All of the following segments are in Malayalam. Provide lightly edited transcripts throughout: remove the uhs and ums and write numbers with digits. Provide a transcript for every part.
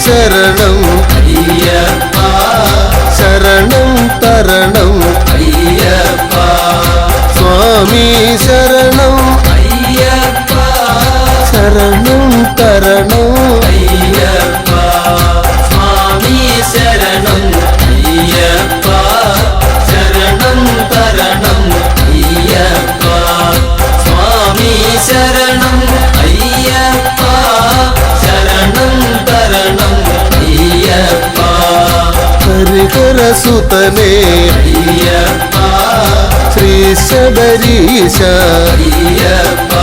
ശരണം അയ്യപ്പ ശരണം തരണം അയ്യപ്പ സ്വാമി ശരണം അയ്യപ്പ ശരണം തരണം അയ്യപ്പ സ്വാമി ശരണം അയ്യപ്പ ശരണം തരണം അയ്യപ്പ സ്വാമി ശരണം അയ്യപ്പ ശരണം തരണം അയ്യപ്പ ഹരിഹരസുതനേ അയ്യപ്പ ശ്രീ ശബരീശ അയ്യപ്പ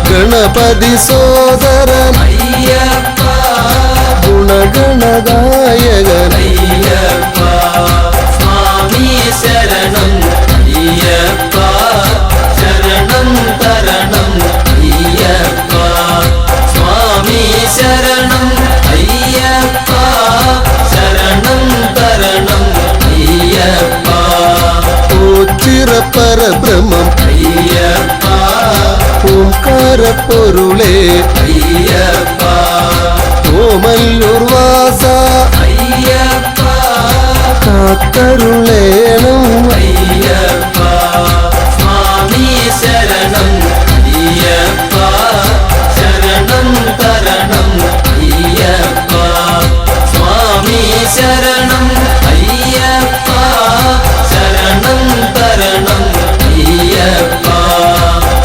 ഗണപതി സോദരൻ അയ്യപ്പ ഗുണഗണദായകൻ അയ്യപ്പ സ്വാമി ശരണം അയ്യപ്പ ശരണം തരണം അയ്യപ്പ സ്വാമി ശരണം അയ്യപ്പ ശരണം തരണം അയ്യപ്പ ഓച്ചിറപ്പരബ്രഹ്മം അയ്യപ്പ ഓംകാര പൊരുളേ അയ്യപ്പ ഓമല്ലൂർ വാസ അയ്യപ്പ കാത്തരുളേണം അയ്യപ്പ സ്വാമി ശരണം അയ്യപ്പ ശരണം തരണം അയ്യപ്പ സ്വാമി ശരണം അയ്യപ്പ ശരണം തരണം അയ്യപ്പ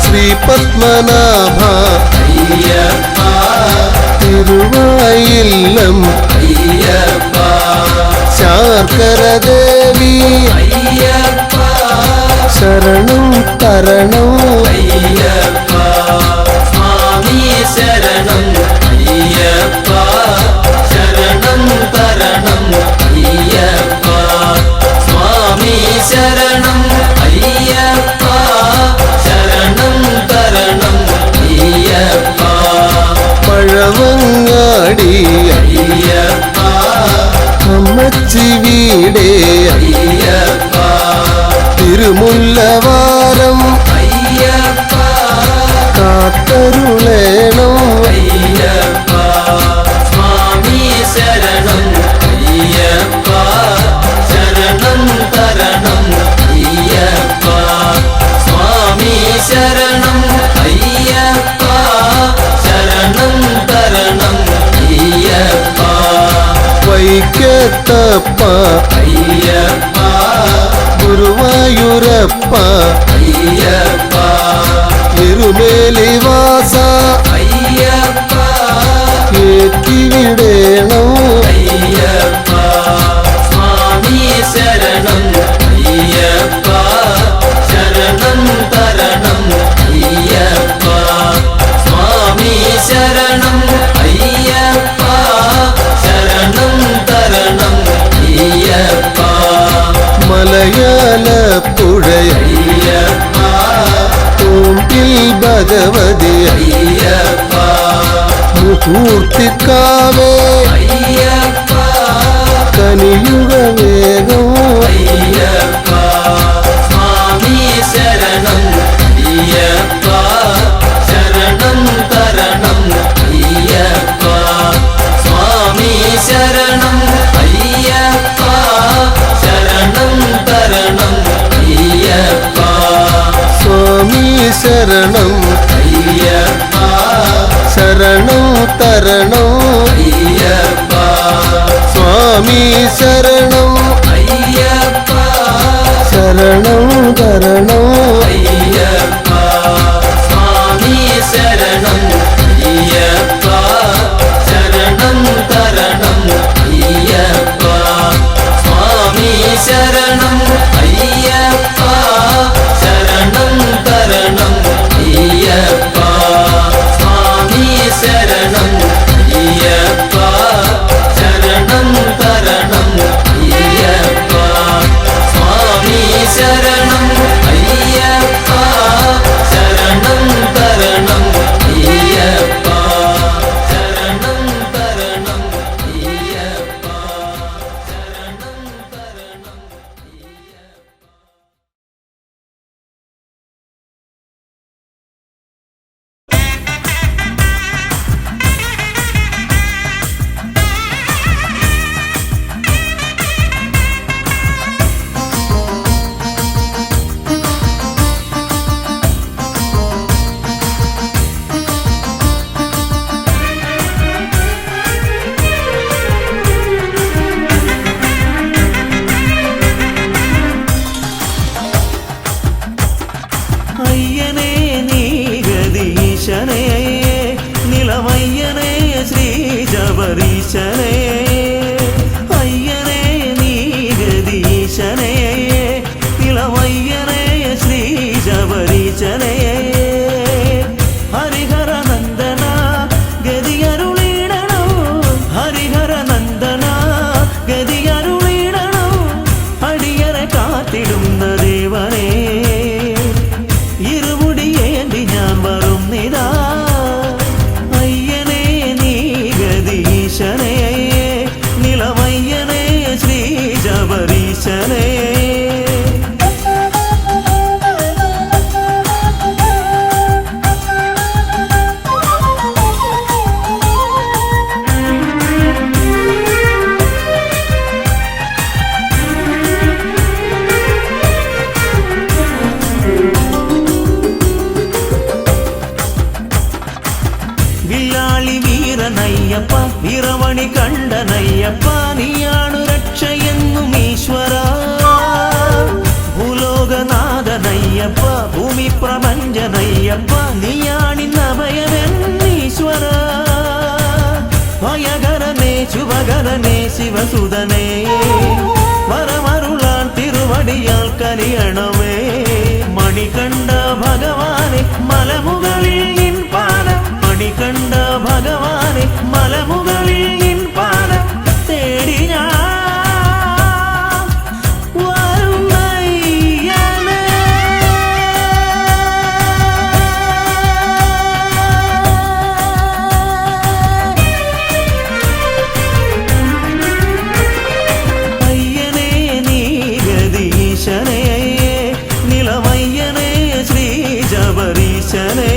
ശ്രീ പത്മനാഭ അയ്യപ്പ തിരുവായില്ലം അയ്യപ്പ ശാർക്കര ദേവി അയ്യപ്പ ശരണം തരണം അയ്യപ്പ സ്വാമി ശരണം അയ്യപ്പ ശരണം തരണം അയ്യപ്പ സ്വാമി ശരണം അയ്യപ്പ ശരണം തരണം അയ്യപ്പ പഴവങ്ങാടി അയ്യപ്പ അമ്മച്ചി വീടേ അയ്യപ്പ തിരുമുല്ലവാരം അയ്യപ്പ കാത്തരുളേണം അയ്യപ്പ സ്വാമി ശരണം അയ്യപ്പ ശരണം തരണം അയ്യപ്പ സ്വാമി ശരണം അയ്യപ്പ ശരണം തരണം അയ്യപ്പ വൈക്കത്തപ്പ അയ്യപ്പ ഗുരുവായൂരപ്പ അയ്യപ്പ എരുമേലി വാസ അയ്യപ്പ ഏറ്റിവിടേണം അയ്യപ്പ സ്വാമി ശരണം അയ്യപ്പ ശരണം തരണം അയ്യപ്പ സ്വാമി ശരണം അയ്യപ്പ ശരണം തരണം അയ്യപ്പ മലയാളപ്പുഴ അയ്യപ്പ തോട്ടിൽ ഭഗവതി അയ്യപ്പ മുഹൂർത്തിക്കാവേ അയ്യപ്പ കനിയുക വേഗം അയ്യപ്പ സ്വാമി ശരണം അയ്യപ്പ ശരണം തരണം അയ്യപ്പ സ്വാമി ശരണം അയ്യപ്പ ശരണം തരണം അയ്യപ്പ സ്വാമി ശരണം അയ്യപ്പ ശരണം തരണം അയ്യപ്പ സ്വാമി ശരണം അയ്യപ്പ ശരണം തരണം അയ്യപ്പ സ്വാമി ശരണം അയ്യപ്പ ശരണം തരണം അയ്യപ്പ സ്വാമി ശരണം അയ്യപ്പ ശരണം തരണം അയ്യപ്പ സ്വാമി ശരണം അയ്യപ്പ ശരണം തരണം അയ്യപ്പ സ്വാമി ശരണം അയ്യപ്പ ശരണം തരണം അയ്യപ്പ ശരണം തരണം അയ്യപ്പ ശരണം തരണം അയ്യപ്പ. കണ്ടനയ്യപ്പ നിറമണി കണ്ടനയ്യപ്പ നീയാണു രക്ഷയെന്നും ഈശ്വര ഭൂലോകനാഥനയ്യപ്പ ഭൂമി പ്രപഞ്ചനയ്യപ്പ നീയാണിന്നഭയമെന്നീശ്വര ഭയകരനേ ശുഭകരനേ ശിവസുതനേ വരമരുളാൻ തിരുവടിയാൽ കനിയണമേ മണികണ്ഠ ഭഗവാനെ മലമുകളിൽ നിൻ പാദം മണികണ്ഠ ഭഗവാനെ മലമുകളിൽ നിൻ പാദം തേടി ഞാൻ വരുന്നയ്യനേ. അയ്യനേ നീ ഗദീശനേ നിലമയ്യനേ ശ്രീ ജബരീശനേ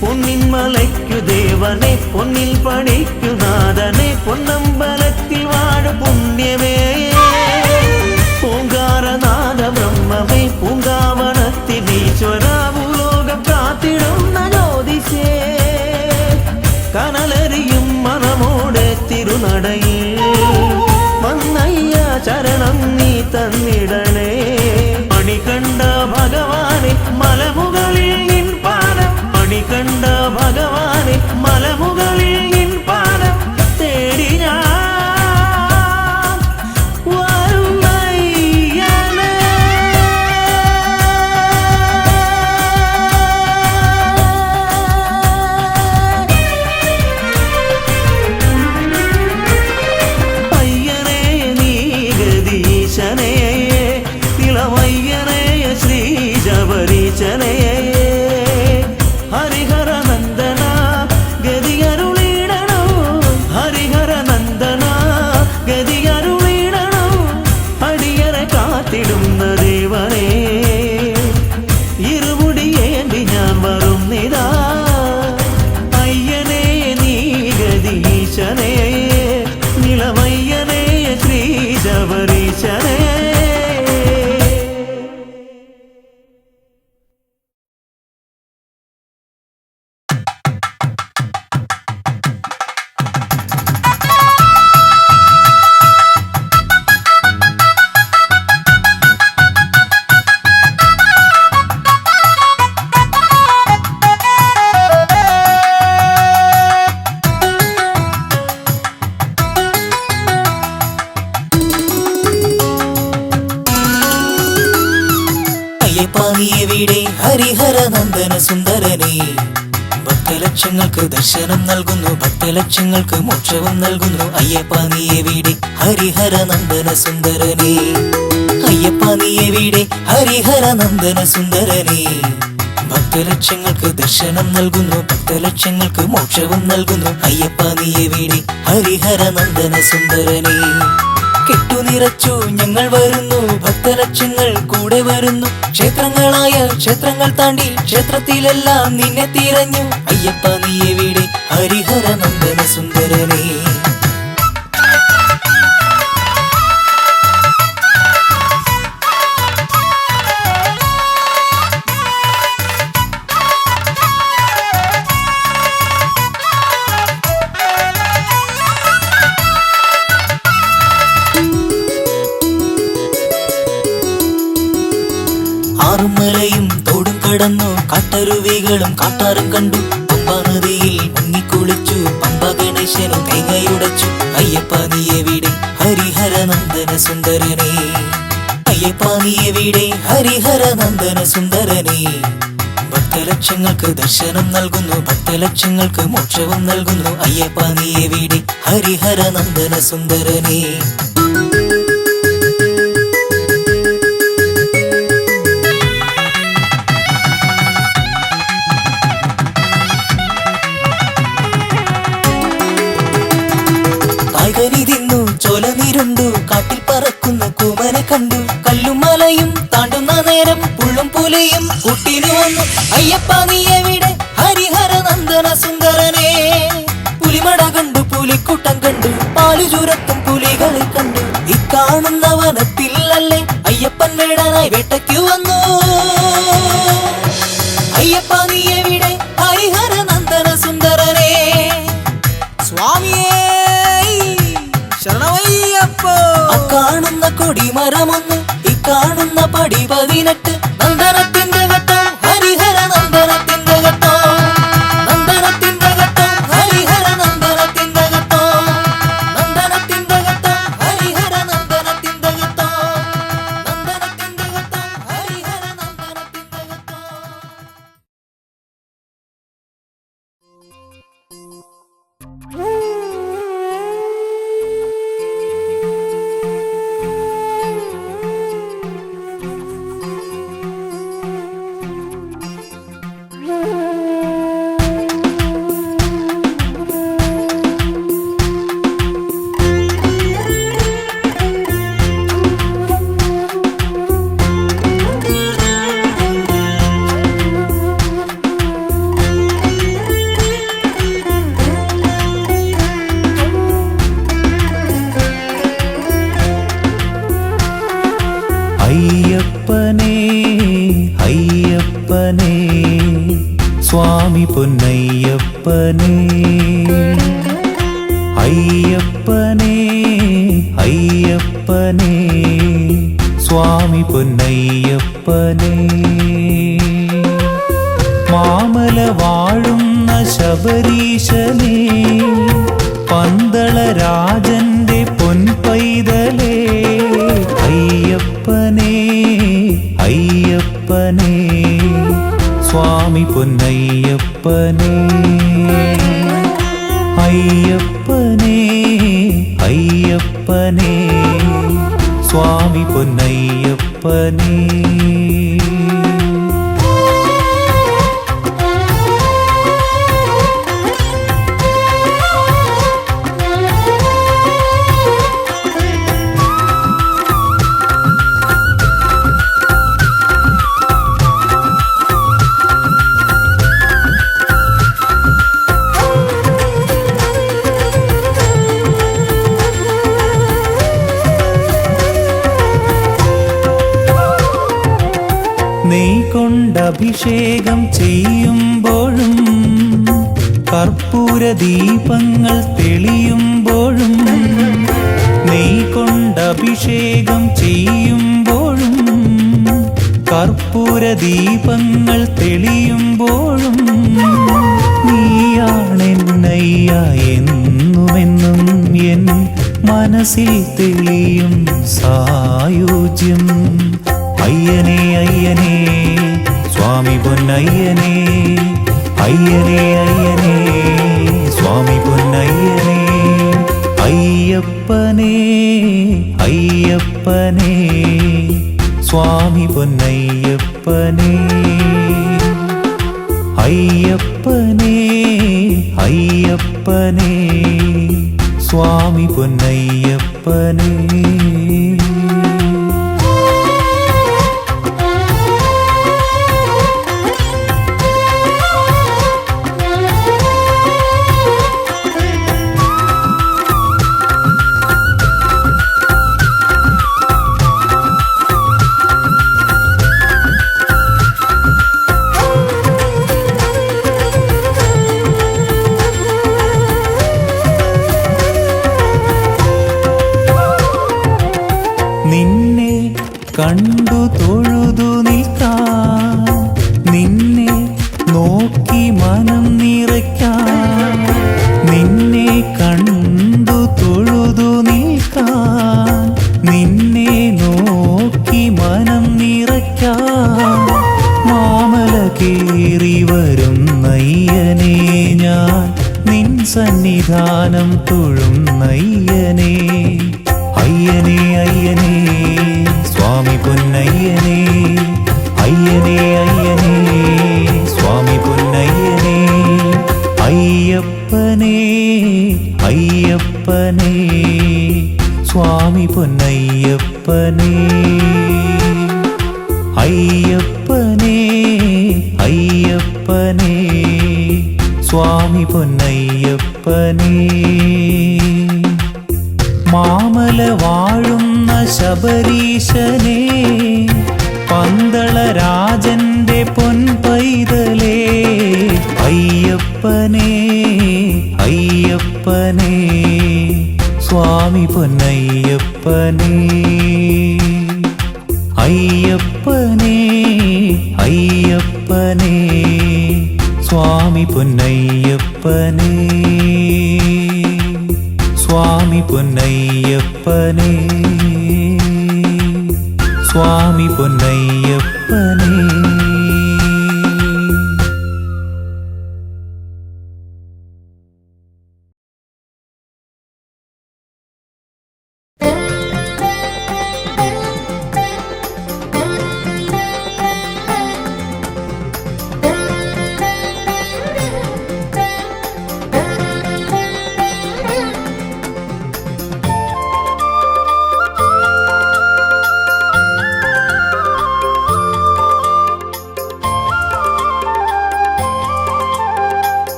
പൊന്നിൻ മലയ്ക്കു ദേവനെ പൊന്നിൽ പണിക്കു നാഥനെ പൊന്നമ്പലത്തിൽ വാഴ പുണ്യമേ പൂങ്കാരനാഥ ബ്രഹ്മമേ പൂങ്കാവനത്തിൽ ഈശ്വര ഭൂലോകം കാത്തിടുന്ന ജ്യോതിഷേ കനലരിയും മനമോടെ തിരുനടയിൽ വന്നയ്യ ചരണം നീ തന്നിടണേ മണികണ്ഠ ഭഗവാനെ മലമുകളിൽ നിൻ പാദം മണികണ്ഠ ഭഗവാനെ മലമുകളിൽ നിൻ പാദം തേടി ഞാൻ വരുന്നയ്യനേ. അയ്യനേ നീ ഗദീശനേ തിളമയ്യനേ ശ്രീ ജബരീശനേ ഹരിഹര നന്ദന ഗതിയരുളിടണോ ഹരിഹര നന്ദന ഗതിയരുളിടണോ അടിയറെ കാത്തിടുന്ന ദേവനേ ഇരുമുടിയേന്തി ഞാൻ വരും നിതാ അയ്യനേ നീ ഗദീശനേ നിലമയ്യനേ ശ്രീ ജബരീശനേ. അയ്യപ്പാനിയെവിടെ ഹരിഹര നന്ദന സുന്ദരനേ ഭക്തലക്ഷങ്ങൾക്ക് ദർശനം നൽകുന്നു ഭക്തലക്ഷങ്ങൾക്ക് മോക്ഷവും നൽകുന്നു അയ്യപ്പാനിയെവിടെ ഹരിഹര നന്ദന സുന്ദരനേ അയ്യപ്പാനിയെവിടെ ഹരിഹര നന്ദന സുന്ദരനേ ഭക്തലക്ഷങ്ങൾക്ക് ദർശനം നൽകുന്നു ഭക്തലക്ഷങ്ങൾക്ക് മോക്ഷവും നൽകുന്നു അയ്യപ്പാനിയെവിടെ ഹരിഹര നന്ദന സുന്ദരനേ കെട്ടുനിറച്ചു ഞങ്ങൾ വരുന്നു ഭക്തലക്ഷങ്ങൾ കൂടെ വരുന്നു ക്ഷേത്രങ്ങളായ ക്ഷേത്രങ്ങൾ താണ്ടി ക്ഷേത്രത്തിലെല്ലാം നിന്നെ തിരഞ്ഞു അയ്യപ്പ നീ എവിടെ ഹരിഹര നന്ദന സുന്ദരനേ ആറുമലയും തോടും കടന്നു കാട്ടരുവികളും കാട്ടാറും കണ്ടു പമ്പാ നദിയിൽ മുങ്ങിക്കുളിച്ചു പമ്പ ഗണേശനും തേങ്ങയുടച്ചു അയ്യപ്പ നീ എവിടെ ഹരിഹര നന്ദന സുന്ദരനേ അയ്യപ്പ നീ എവിടെ ഹരിഹര നന്ദന സുന്ദരനേ ഭക്തലക്ഷങ്ങൾക്ക് ദർശനം നൽകുന്നു ഭക്തലക്ഷങ്ങൾക്ക് മോക്ഷവും നൽകുന്നു അയ്യപ്പ നീ എവിടെ ഹരിഹര നന്ദന സുന്ദരനേ കായ്കനി തിന്നു ചോലനിരുണ്ടു കാട്ടിൽ പറക്കുന്ന കൂമനെ കണ്ടു കല്ലുമലയും താണ്ടുന്ന നേരം പുള്ളും പുലിയും കൂട്ടിനു വന്നു. അയ്യപ്പ നീ എവിടെ ഹരിഹര നന്ദന സുന്ദരനെ? പുലിമട കണ്ടു പുലിക്കൂട്ടം കണ്ടു പാലു ചുരത്തും പുലികളെ കണ്ടു. ഇക്കാണുന്ന വനത്തിലല്ലേ അയ്യപ്പൻ വേടനായി വേട്ടയ്ക്കു വന്നു. അയ്യപ്പ നീ എവിടെ ഹരിഹര നന്ദന സുന്ദരനെ? സ്വാമിയേ ശരണമയ്യപ്പോ. അക്കാണുന്ന കൊടിമരമൊന്ന് ഇക്കാണുന്ന പടി 18 നന്ദനത്തിന്റെ ഘട്ടം ഹരിഹര നന്ദനത്തിന്റെ ഘട്ടം. നന്ദനത്തിന്റെ ഘട്ടം ഹരിഹര നന്ദനത്തിന്റെ ഘട്ടം. നന്ദനത്തിന്റെ ഘട്ടം ഹരിഹര നന്ദനത്തിന്റെ ഘട്ടം. നന്ദനത്തിന്റെ ഘട്ടം ഹരിഹര നന്ദനത്തിന്റെ ഘട്ടം. അയ്യപ്പനേ അയ്യപ്പനേ സ്വാമി പൊന്നയ്യപ്പനേ. അയ്യപ്പനേ അയ്യപ്പനേ സ്വാമി പൊന്നയ്യപ്പനേ. മാമല വാഴുന്ന ശബരീശനേ, പന്തള രാജന്റെ പൊൻപൈതലേ. അയ്യപ്പനേ അയ്യപ്പനേ സ്വാമി പൊന്നയ്യപ്പനേ. അയ്യപ്പനേ അയ്യപ്പനേ സ്വാമി പൊന്നയ്യപ്പനേ. നെയ് കൊണ്ടഭിഷേകം ചെയ്യുമ്പോഴും കർപ്പൂര ദീപങ്ങൾ തെളിയുമ്പോഴും, നെയ് കൊണ്ടഭിഷേകം ചെയ്യുമ്പോഴും കർപ്പൂര ദീപങ്ങൾ തെളിയുമ്പോഴും, നീയാണെന്നയ്യ എന്നുമെന്നും എൻ മനസ്സിൽ തെളിയും സായുജ്യം. അയ്യനേ അയ്യനേ സ്വാമി പൊന്നയ്യനേ. അയ്യനേ അയ്യനേ സ്വാമി പൊന്നയ്യനേ. അയ്യപ്പനേ അയ്യപ്പനേ സ്വാമി പൊന്നയ്യപ്പനേ. അയ്യപ്പനേ അയ്യപ്പനേ സ്വാമി പൊന്നയ്യപ്പനേ. നിന്നെ കണ്ടു തൊഴുതു നിൽക്കാൻ, നിന്നെ നോക്കി മനം നിറയ്ക്കാൻ. നിന്നെ കണ്ടു തൊഴുതു നിൽക്കാൻ, നിന്നെ നോക്കി മനം നിറയ്ക്കാൻ. മാമല കേറി വരുന്നയ്യനേ ഞാൻ നിൻ സന്നിധാനം തൊഴുന്നയ്യനേ. അയ്യനേ അയ്യനേ സ്വാമി പൊന്നയ്യനേ. അയ്യനേ അയ്യനേ സ്വാമി പൊന്നയ്യനേ. അയ്യപ്പനേ അയ്യപ്പനേ സ്വാമി പൊന്നയ്യപ്പനേ. അയ്യപ്പനേ അയ്യപ്പനേ സ്വാമി പൊന്നയ്യപ്പനേ മാമല വാഴുന്ന ശബരീശനേ പന്തളരാജന്റെ പൊൻപൈതലേ അയ്യപ്പനേ അയ്യപ്പനേ സ്വാമി പൊന്നയ്യപ്പനേ അയ്യപ്പനേ അയ്യപ്പനേ സ്വാമി പൊന്നയ്യപ്പനേ സ്വാമി പൊന്നയ്യപ്പനേ സ്വാമി പൊന്നയ്യപ്പനേ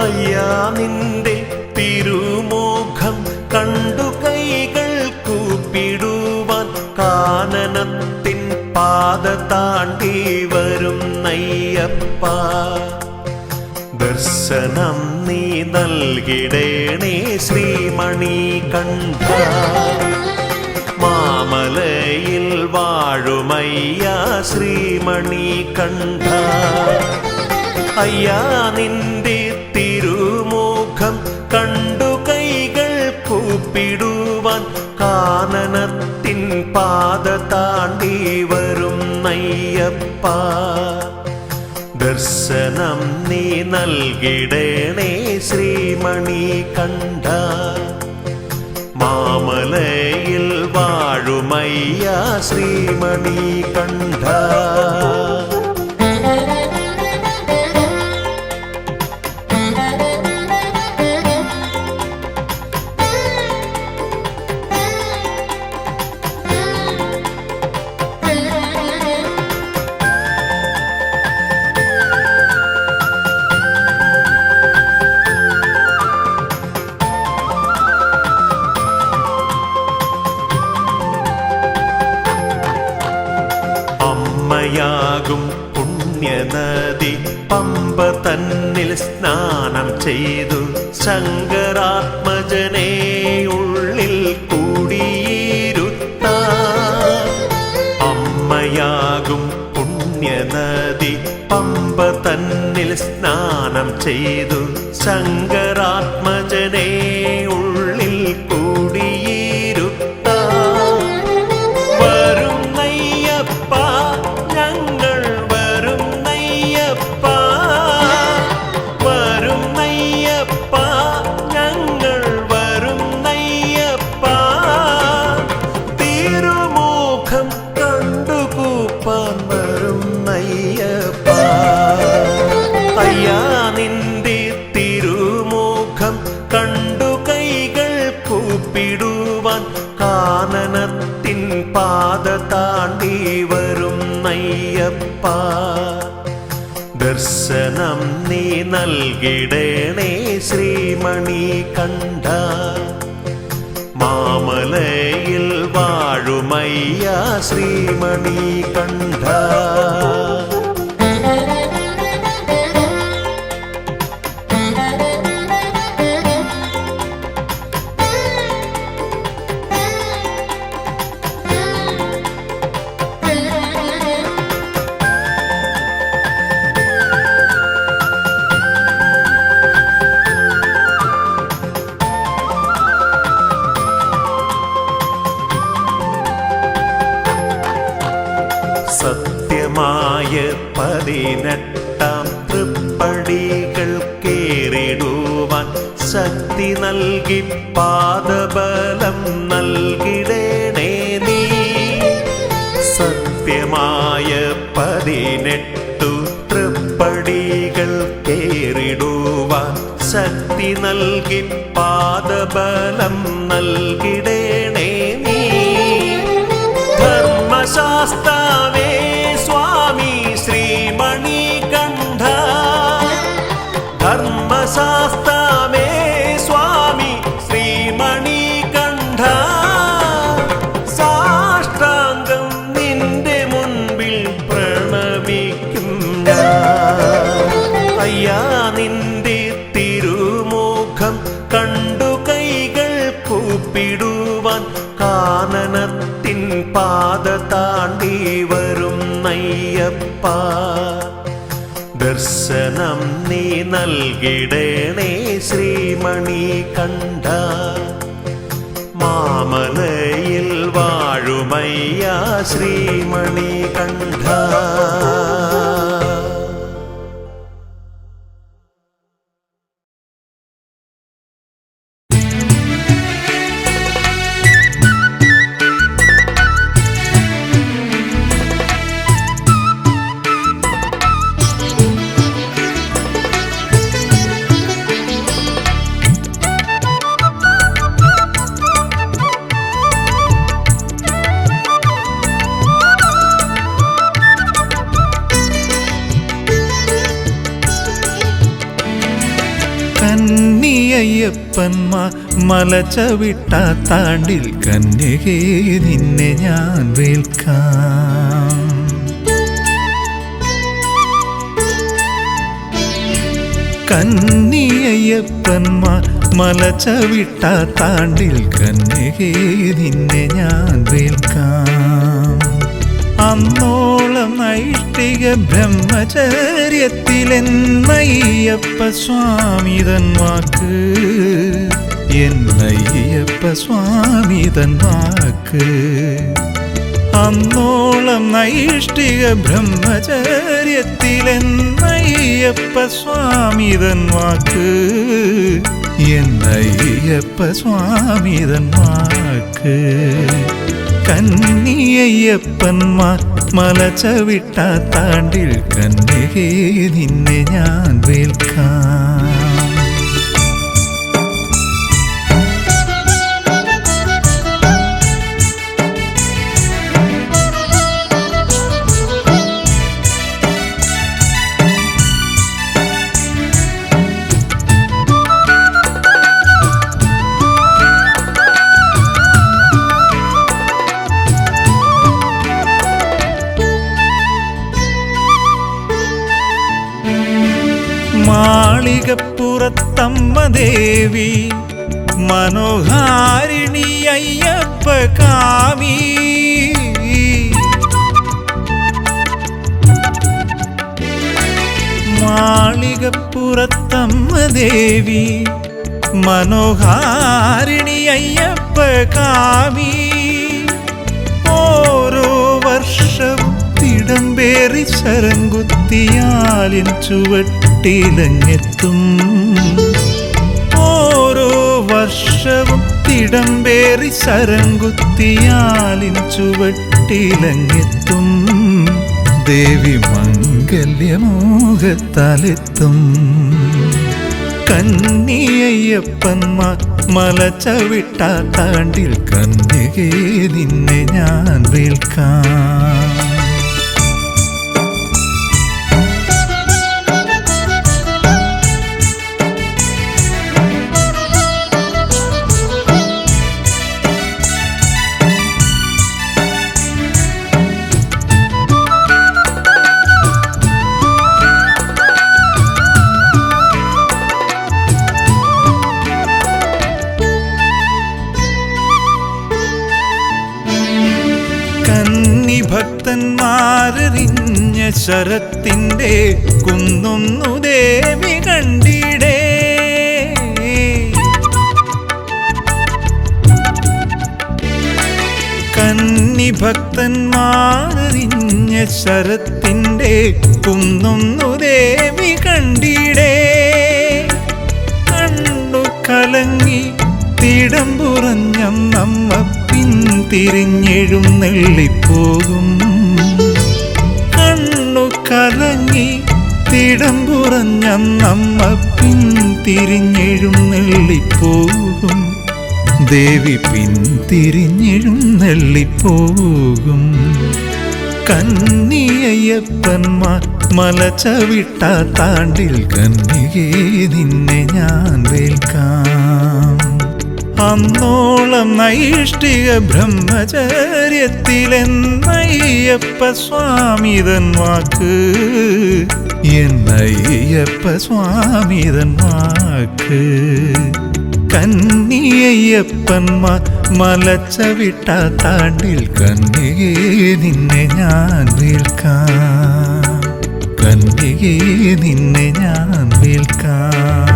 അയ്യാ നിന്റെ തിരുമുഖം കണ്ടു കൈകൾ കൂപ്പിടുവാൻ കാനനത്തിൻ പാത താണ്ടി വരുന്നയ്യപ്പ ദർശനം നീ നൽകിടേണേ ശ്രീമണികണ്ഠ മാമലയിൽ വാഴുമയ്യ ശ്രീമണികണ്ഠ അയ്യാ നിന്റെ തിരുമുഖം കണ്ടു കൈകൾ കൂപ്പിടുവാൻ കാനനത്തിൻ പാത താണ്ടി വരുന്നയ്യപ്പ ദർശനം നീ നൽകിടേണേ ശ്രീമണികണ്ഠ മാമലയിൽ വാഴുമയ്യ ശ്രീമണികണ്ഠ അമ്മയാകും പുണ്യനദി പമ്പ തന്നിൽ സ്നാനം ചെയ്തു ശങ്കരാത്മജനെ ഉള്ളിൽ കൂടിയിരുത്ത അമ്മയാകും പുണ്യനദി പമ്പ തന്നിൽ സ്നാനം ചെയ്തു ശങ്കരാത്മജനെ ഉള്ളിൽ കൂടിയിരുത്ത കാനനത്തിൻ പാത താണ്ടി വരുന്നയ്യപ്പ ദർശനം നീ നൽകിടേണേ ശ്രീമണികണ്ഠ മാമലയിൽ വാഴുമയ്യ ശ്രീമണികണ്ഠ സത്യമായ 18 തൃപ്പടികൾ കേറിടുവാൻ ശക്തി നൽകി പാദബലം നൽകിടേണേ നീ സത്യമായ 18 തൃപ്പടികൾ കേറിടുവാൻ ശക്തി നൽകി പാദബലം നൽകിടേണേ നീ ദർശനം നീ നൽകിടണേ ശ്രീമണി കണ്ഠ മാമലയിൽ വാഴുമയ്യ ശ്രീമണി കണ്ഠ. കന്നിയയ്യപ്പന്മാർ മലചവിട്ട താണ്ടിൽ കന്യകേ നിന്നെ ഞാൻ വേൽക്കാം. കന്നിയയ്യപ്പന്മാർ മലചവിട്ട താണ്ടിൽ കന്യകേ നിന്നെ ഞാൻ വേൽക്കാം. അന്നോളം നൈഷ്ഠിക ബ്രഹ്മചര്യത്തിലെന്നയ്യപ്പ സ്വാമി തൻ വാക്ക്, എന്നയ്യപ്പ സ്വാമി തൻ വാക്ക്. അന്നോളം നൈഷ്ഠിക ബ്രഹ്മചര്യത്തിലെന്നയ്യപ്പ സ്വാമി തൻ വാക്ക്, എന്നയ്യപ്പ സ്വാമി തൻ വാക്ക്. കന്നിയയ്യപ്പന്മാർ മലചവിട്ട താണ്ടിൽ കന്യകേ നിന്നെ ഞാൻ വേൽക്കാം. മാളികപ്പുറത്തമ്മ ദേവി മനോഹാരിണി അയ്യപ്പ കാമി, മാളികപ്പുറത്തമ്മ ദേവി മനോഹാരിണി അയ്യപ്പ കാമി. ഓരോ വർഷവും തിടമ്പേറി ശരംകുത്തിയാലിൻ ചുവട്ടിലങ്ങെത്തും. ഓരോ വർഷവും തിടമ്പേറി ശരംകുത്തിയാലിൻ ചുവട്ടിലങ്ങെത്തും. ദേവി മംഗല്യമോഹത്താലെത്തും. കന്നിയയ്യപ്പന്മാർ മലചവിട്ട താണ്ടിൽ കന്യകേ നിന്നെ ഞാൻ വേൽക്കാം. ഭക്തന്മാരെറിഞ്ഞ ശരത്തിന്റെ കുന്നൊന്നു ദേവി കണ്ടിടേ. കന്നി ഭക്തന്മാരെറിഞ്ഞ ശരത്തിന്റെ കുന്നൊന്നു ദേവി കണ്ടിടേ. കണ്ണു കലങ്ങി തിടമ്പുറഞ്ഞം നമ്മ പിന്തിരിഞ്ഞെഴുന്നെള്ളിപ്പോകും. കണ്ണു കലങ്ങി തിടമ്പുറഞ്ഞം നമ്മ പിന്തിരിഞ്ഞെഴുന്നെള്ളിപ്പോകും. ദേവി പിന്തിരിഞ്ഞെഴുന്നെള്ളിപ്പോകും. കന്നിയയ്യപ്പന്മാർ മലചവിട്ട താണ്ടിൽ കന്യകേ നിന്നെ ഞാൻ വേൽക്കാം. അന്നോളം നൈഷ്ഠിക ബ്രഹ്മചര്യത്തിലെന്നയ്യപ്പ സ്വാമി തൻ വാക്ക്, എന്നയ്യപ്പ സ്വാമി തൻ വാക്ക്. കന്നിയയ്യപ്പന്മാർ മലചവിട്ട താണ്ടിൽ കന്യകേ നിന്നെ ഞാൻ വേൽക്കാം. കന്യകേ നിന്നെ ഞാൻ വേൽക്കാം.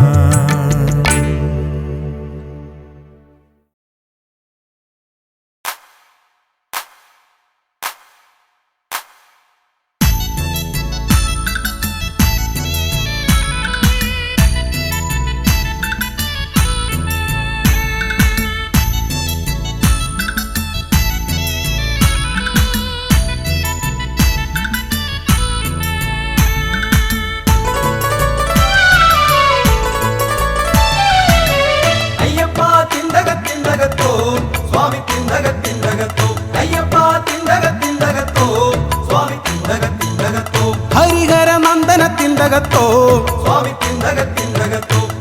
ഹരിഹരനന്ദനത്തിന്തകത്തോ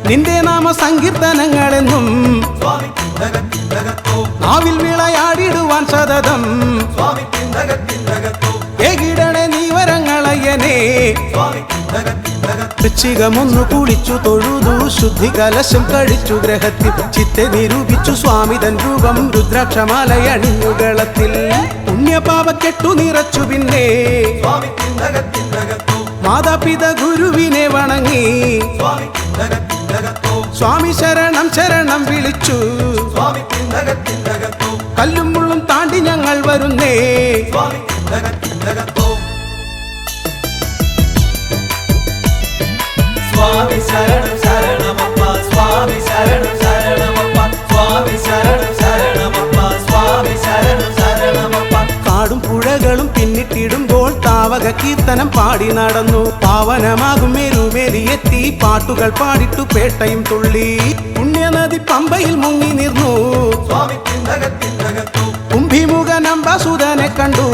നിന്റെ നാമ സങ്കീർത്തനങ്ങളെന്നും നാവിൽ വിളയാടിടുവാൻ സതതം ഏകിടണേ നീ വരങ്ങളയ്യനേ. വൃശ്ചികമൊന്നു കുളിച്ചു തൊഴുതു ശുദ്ധി കലശം കഴിച്ചു ഗ്രഹത്തിൽ ചിത്തെ നിരൂപിച്ചു സ്വാമിതൻ രൂപം രുദ്രാക്ഷമാലയണിഞ്ഞുകളത്തിൽ പുണ്യപാപക്കെട്ടു നിറച്ചു പിന്നെ മാതാപിത ഗുരുവിനെ വണങ്ങി സ്വാമി ശരണം ശരണം വിളിച്ചു. കല്ലും മുള്ളും താണ്ടി ഞങ്ങൾ വരുന്നേ. സ്വാമി ശരണം ശരണമപ്പ സ്വാമി ശരണം ശരണമപ്പ സ്വാമി ശരണം ശരണമപ്പ സ്വാമി ശരണം ശരണമപ്പ. കാടും പുഴകളും പിന്നിട്ടിടുമ്പോൾ താവക കീർത്തനം പാടി നടന്നു. പാവനമാകും മേരുമേലിയെത്തി പാട്ടുകൾ പാടിട്ടു പേട്ടയും തുള്ളി. പുണ്യനദി പമ്പയിൽ മുങ്ങി നിന്നു കുംഭിമുഖനമ്പസുതനെ കണ്ടു.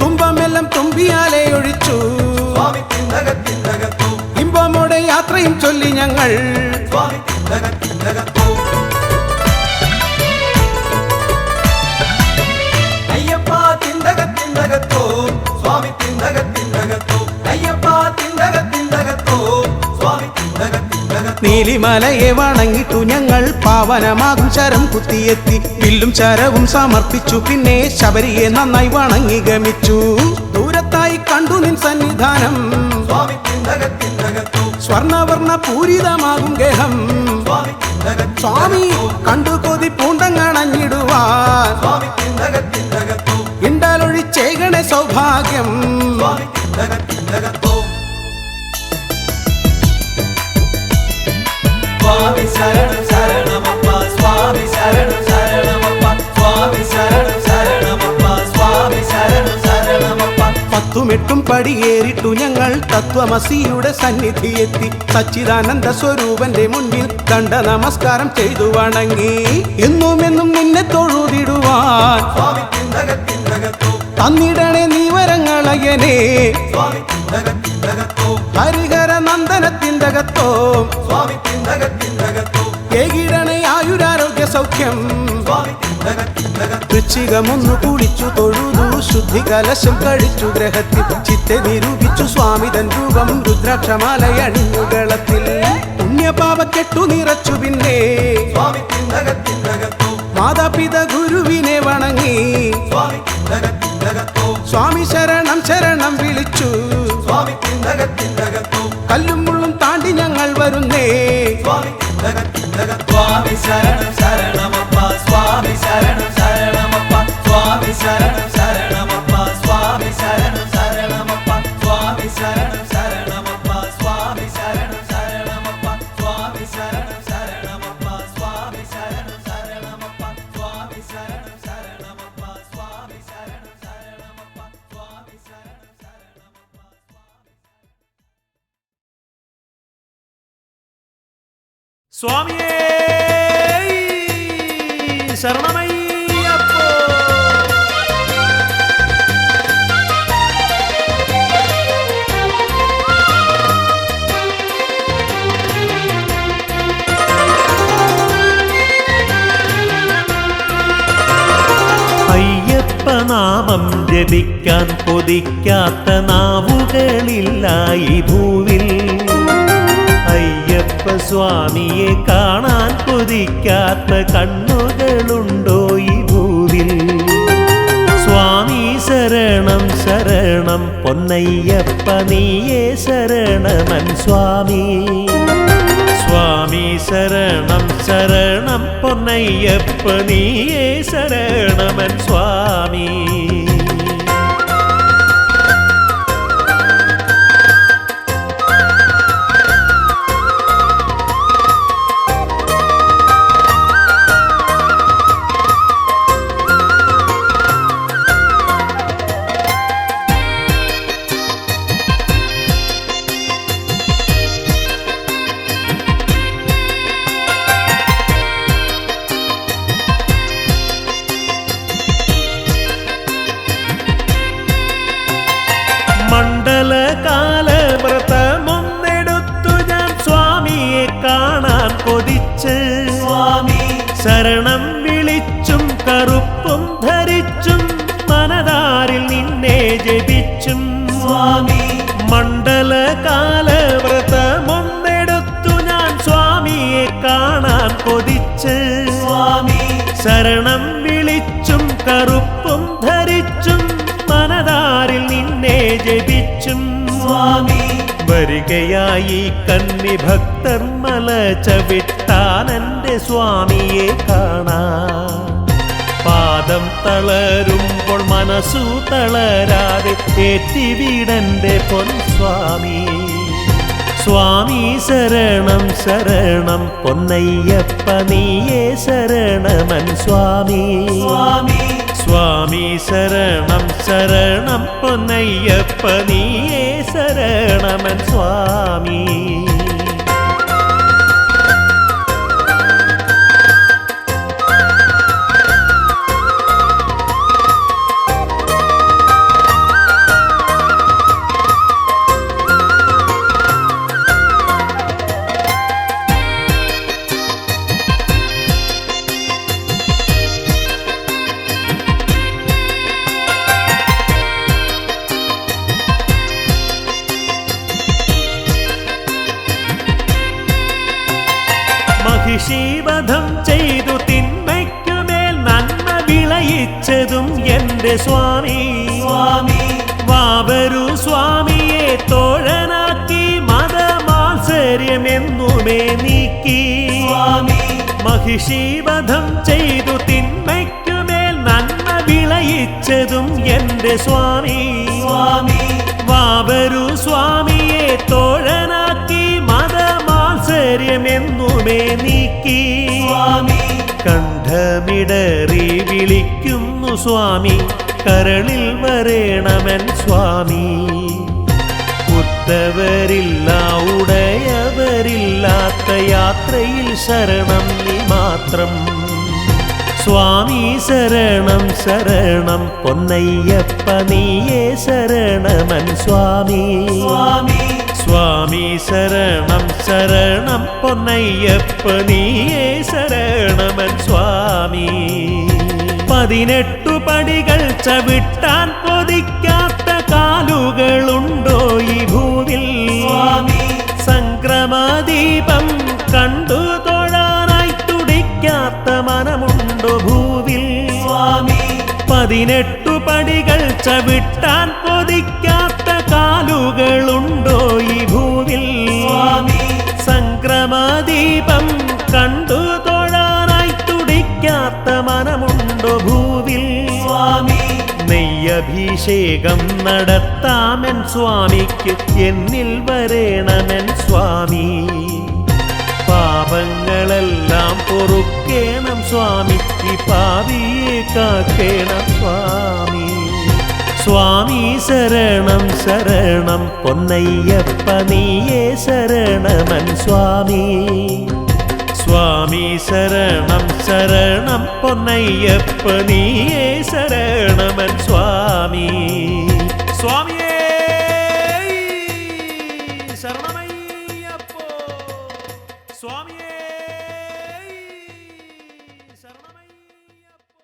തുമ്പമെല്ലാം തുമ്പിയാലെ ഒഴിച്ചു. ഇമ്പമോടെ യാത്രയും ചൊല്ലി ഞങ്ങൾ നീലിമലയെ വണങ്ങിട്ടു ഞങ്ങൾ പാവനമാകും ശരം കുത്തിയെത്തി. വില്ലും ശരവും സമർപ്പിച്ചു പിന്നെ ശബരിയെ നന്നായി വണങ്ങി ഗമിച്ചു. ദൂരത്തായി കണ്ടു നിൻ സന്നിധാനം സ്വർണവർണ്ണ പൂരിതമാകും ഗേഹം. സ്വാമി കണ്ടു കൊതി പൂണ്ടങ്ങണഞ്ഞിടുവാൻ ഇണ്ടാലൊഴിച്ചേകണേ സൗഭാഗ്യം. സ്വാമി ശരണം ശരണമപ്പ സ്വാമി ശരണം ശരണമപ്പ സ്വാമി ശരണം ശരണമപ്പ സ്വാമി ശരണം ശരണമപ്പ. 10 പടിയേറിട്ടു ഞങ്ങൾ തത്വമസിയുടെ സന്നിധിയെത്തി. സച്ചിദാനന്ദ സ്വരൂപന്റെ മുൻപിൽ ദണ്ഡ നമസ്കാരം ചെയ്തു വണങ്ങി. എന്നും നിന്നെ തൊഴുതിടുവാൻ തന്നിടണേ നീ വരങ്ങളയ്യനേ. ഹരിഹരനന്ദനത്തിന്തകത്തോ ഏകിടണേ ആയുരാരോഗ്യ സൗഖ്യം. വൃശ്ചികമൊന്നു കുളിച്ചു തൊഴുതു ശുദ്ധി കലശം കഴിച്ചു ഗ്രഹത്തിൽ ചിത്തെ നിരൂപിച്ചു സ്വാമിതൻ രൂപം രുദ്രാക്ഷമാലയണിഞ്ഞുകളത്തിൽ പുണ്യപാപക്കെട്ടു നിറച്ചു പിന്നെ മാതാപിത ഗുരുവിനെ വണങ്ങി സ്വാമി ശരണം ശരണം വിളിച്ചു. കല്ലും മുള്ളും താണ്ടി ഞങ്ങൾ വരുന്നേ. സ്വാമി ശരണം ശരണമപ്പ സ്വാമി ശരണം ശരണമപ്പ സ്വാമി ശരണം ശരണമപ്പ സ്വാമി ശരണം ശരണമപ്പ സ്വാമി ശരണം ശരണമപ്പ സ്വാമി ശരണം ശരണമപ്പ സ്വാമി ശരണം ശരണമപ്പ സ്വാമി ശരണം ശരണമപ്പ സ്വാമി ശരണം ശരണമപ്പ സ്വാമി ശരണം ശരണമപ്പ സ്വാമി ശരണം ശരണമപ്പ. സ്വാമിയേ ശരണമയ്യപ്പോ. അയ്യപ്പനാമം ജപിക്കാൻ കൊതിക്കാത്ത നാവുകളില്ല ഈ ഭൂവിൽ. അയ്യപ്പ സ്വാമിയെ കാണാൻ കൊതിക്കാത്ത കണ്ണുകളുണ്ടോ ഈ ഭൂവിൽ. സ്വാമി ശരണം ശരണം പൊന്നയ്യപ്പ നീയേ ശരണമൻ സ്വാമി. സ്വാമി ശരണം ശരണം പൊന്നയ്യപ്പ നീയേ ശരണമൻ സ്വാമി. മണ്ഡലകാലവ്രതമൊന്നെടുത്തു ഞാൻ സ്വാമിയെ കാണാൻ കൊതിച്ച്. സ്വാമി ശരണം വിളിച്ചും കറുപ്പും ധരിച്ചും മനതാരിൽ നിന്നെ ജപിച്ചും. സ്വാമി മണ്ഡലകാലവ്രതമൊന്നെടുത്തു ഞാൻ സ്വാമിയെ കാണാൻ കൊതിച്ച്. സ്വാമി ശരണം വിളിച്ചും കറുപ്പും ധരിച്ചും മനതാരിൽ നിന്നെ ജപിച്ചും. സ്വാമി വരികയായി കന്നി ഭക്തർ മല ചവിട്ടാനെന്റെ സ്വാമിയെ കാണാൻ. പാദം തളരുമ്പോൾ മനസ്സു തളരാതെ ഏറ്റിവിടന്റെ പൊൻസ്വാമി. സ്വാമി ശരണം ശരണം പൊന്നയ്യപ്പ നീയേ ശരണമൻ സ്വാമി. സ്വാമി സ്വാമി ശരണം ശരണം പൊന്നയ്യപ്പ നീയേ ശരണമൻ സ്വാമി. മഹിഷീവധം ചെയ്തു തിന്മയ്ക്കുമേൽ നന്മ വിളയിച്ചതും എന്റെ സ്വാമി. സ്വാമി വാവരു സ്വാമിയെ തോഴനാക്കി മതമാത്സര്യമെന്നുമേ നീക്കി. സ്വാമി മഹിഷീവധം ചെയ്തു തിന്മയ്ക്കുമേൽ നന്മ വിളയിച്ചതും എന്റെ സ്വാമി. സ്വാമി വാവരു സ്വാമിയെ തോഴനാക്കി മതമാത്സര്യമെന്നുമേ നീക്കി. സ്വാമി കണ്ഠമിടറി വിളിക്കുന്നു സ്വാമി കരളിൽ വരേണമെൻ സ്വാമി. ഉറ്റവരില്ല ഉടയവരില്ലാത്ത യാത്രയിൽ ശരണം നീ മാത്രം. സ്വാമി ശരണം ശരണം പൊന്നയ്യപ്പ നീയേ ശരണമൻ സ്വാമി. സ്വാമി സ്വാമി ശരണം ശരണം പൊന്നയ്യപ്പ നീയേ ശരണമൻ സ്വാമി. 18 പടികൾ ചവിട്ടാൻ കൊതിക്കാത്ത കാലുകളുണ്ടോ ഈ ഭൂവിൽ? സ്വാമി സംക്രമദീപം കണ്ടു തൊഴാനായി തുടിക്കാത്ത മനമുണ്ടോ ഭൂവിൽ? സ്വാമി 18 പടികൾ ചവിട്ടാൻ കൊതിക്കാത്ത കാലുകളുണ്ടോ ഈ ഭൂവിൽ? സ്വാമി സംക്രമദീപം കണ്ടു തൊഴാനായി തുടിക്കാത്ത മനമുണ്ടോ ഭൂവിൽ? സ്വാമി നെയ്യഭിഷേകം നടത്താമെൻ സ്വാമിക്ക് എന്നിൽ വരേണമെൻ സ്വാമി. പാപങ്ങളെല്ലാം പൊറുക്കേണം സ്വാമി ഈ പാപിയെ കാക്കേണം സ്വാമി. സ്വാമി ശരണം ശരണം പൊന്നയ്യപ്പ നീയേ ശരണമൻ സ്വാമി. സ്വാമി ശരണം ശരണം പൊന്നയ്യപ്പ നീയേ ശരണമൻ സ്വാമി. സ്വാമിയേ ശരണമയ്യപ്പോ. സ്വാമിയേ ശരണമയ്യപ്പോ.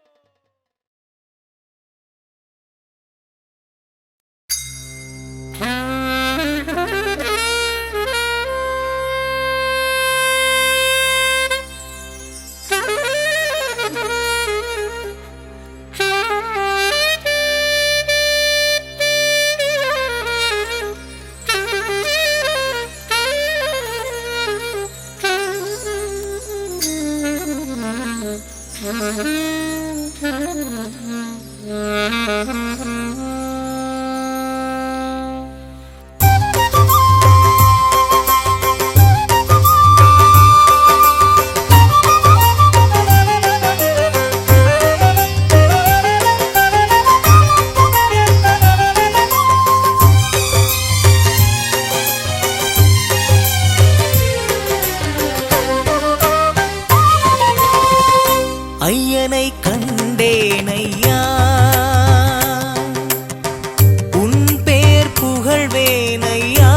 ஐயனை கண்டேனையா உன் பேர் புகழ்வேனையா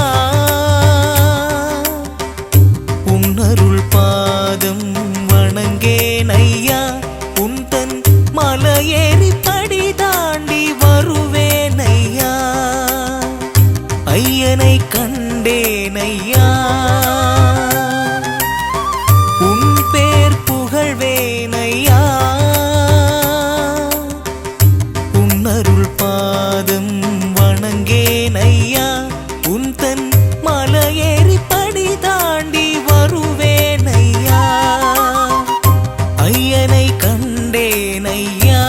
உன்னருள் பாதம் வணங்கேனையா உன் தன் மலையேறி படி தாண்டி வருவேனையா ஐயனை கண்டேனையா உன் பேர் புகழ்வேனையா உன்னருள் பாதம் வணங்கேனையா உன் தன் மலையேறி படி தாண்டி வருவேனையா ஐயனை கண்டேனையா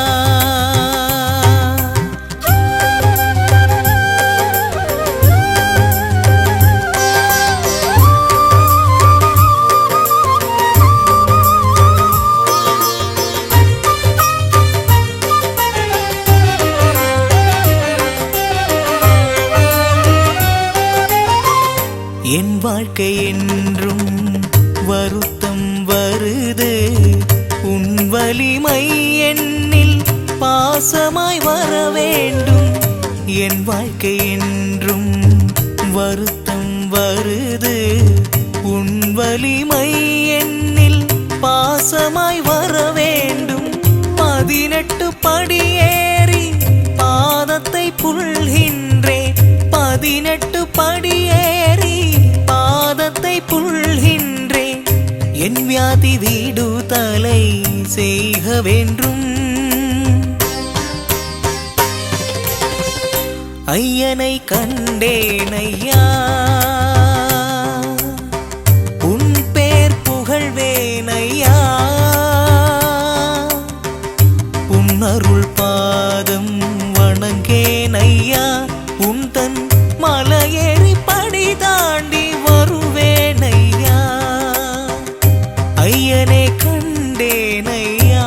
என் வாழ்க்கை என்றும் வருத்தம் வருது உன் வலிமை என்னில் பாசமாய் வர வேண்டும் என் வாழ்க்கை என்றும் வருத்தம் வருது உன் வலிமை என்னில் பாசமாய் வர வேண்டும் 18 படியேறி பாதத்தை புல்கின்றேன் 18 படியேறி பாதத்தை புல்கின்றேன் என் வியாதி வீடு தலை செய்க வேண்டும் ஐயனை கண்டேனையா உன் பேர் புகழ்வேனையா உன் அருள் பாதம் வணங்கேனையா உன் தன் மலையேறி படி தாண்டி வருவேனையா ஐயனை கண்டேனையா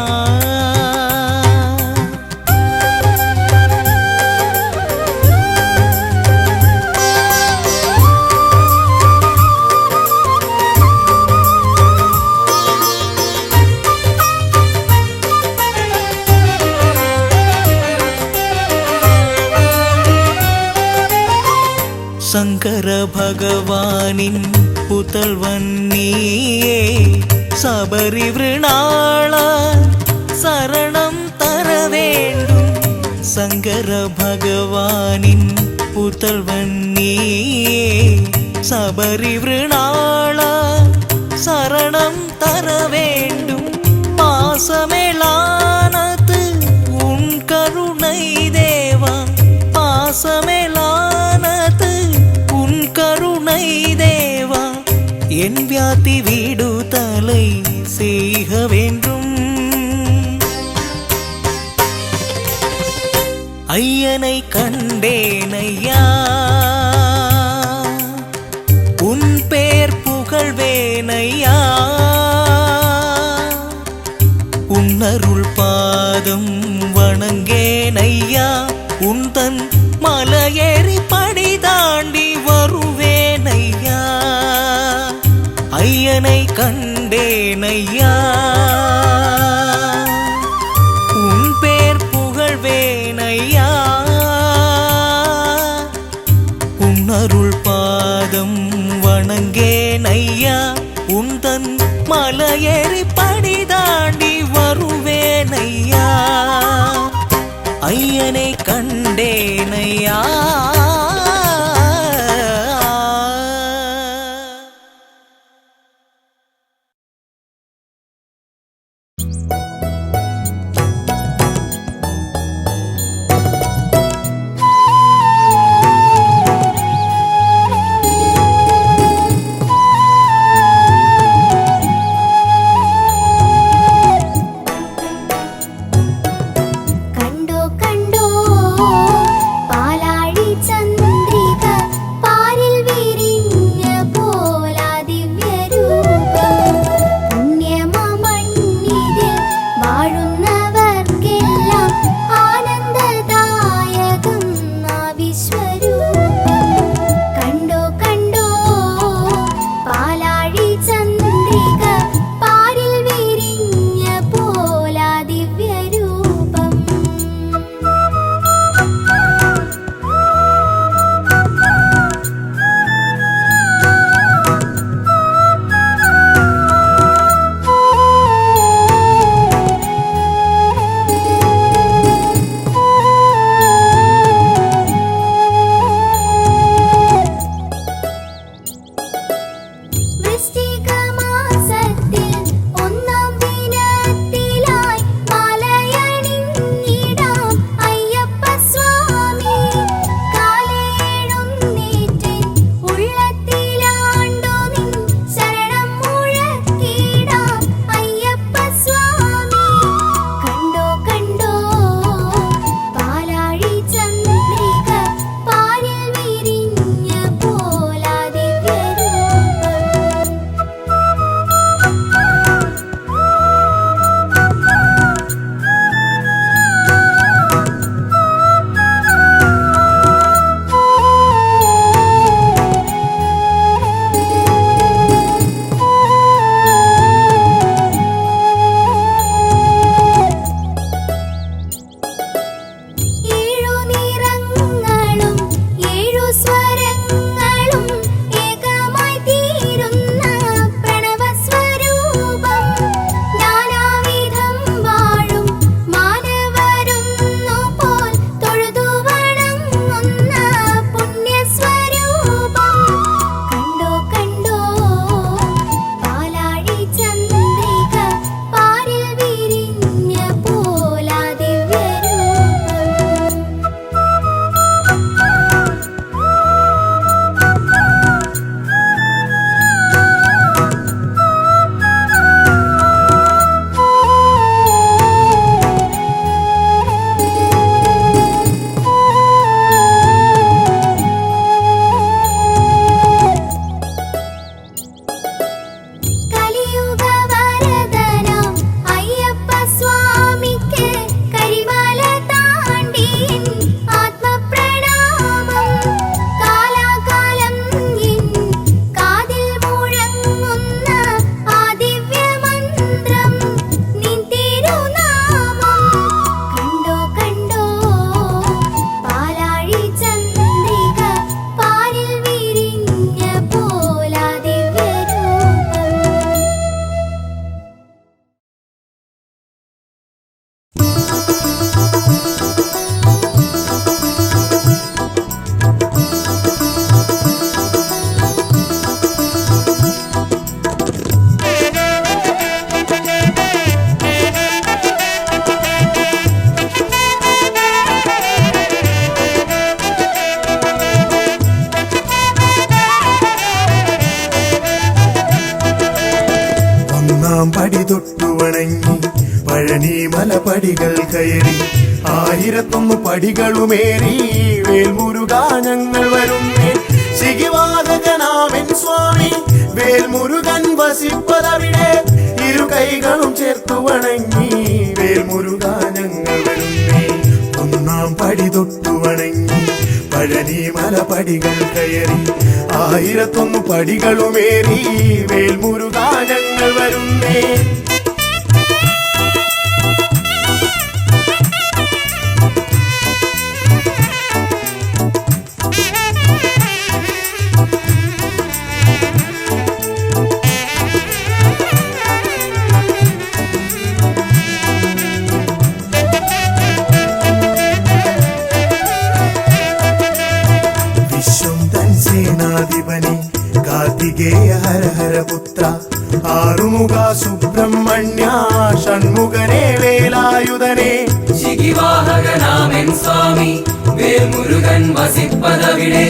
சங்கர பகவானின் புதல்வன் நீயே சபரி விருணாளா சரணம் தர வேண்டும் சங்கர பகவானின் புதல்வன் நீயே சபரி விருணாளா சரணம் தர வேண்டும் பாசமேலானது உன் கருணை தேவா பாசமேலானது உன் கருணை தேவா என் வியாதி வீடு தலை செய்க வேண்டும் ஐயனை கண்டேனையா உன் பேர் புகழ்வேனையா உன் அருள் பாதம் வணங்கேனையா உன் தன் மலையேறி படி தாண்டி வருவேனையா ஐயனை கண்டேனையா உன் பேர் புகழ்வேனையா உன் அருள் பாதம் வணங்கேனையா உன் தன் மலையேறி படி தாண்டி வருவேனையா ஐயனை கண்டேனையா വണങ്ങി പഴനി മലപടികൾ കയറി 1001 പടികളുമേറി വേൽമുരുകാ ഞങ്ങൾ വരുന്നേ ശിഖിവാഹകനാമൻ സ്വാമി വേൽമുരുകൻ വസിപ്പതവിടെ ഇരു കൈകളും ചേർത്തു വണങ്ങി വേൽമുരുകാ ഞങ്ങൾ വരുന്നേ ഒന്നാം പടി തൊട്ടു വണങ്ങി പഴനി മലപടികൾ കയറി 1001 പടികളുമേറി വേൽമുരുകാ ഞങ്ങൾ വരുന്നേ സേനാധിപനി കാർത്തികേയ ഹര ഹര പുത്ര ആറുമുഖ സുബ്രഹ്മണ്യ ഷൺമുഖനെ വേലായുധനെ ശിഖിവാഹകനാമൻ സ്വാമി വേൽമുരുകൻ വസിപ്പതവിടെ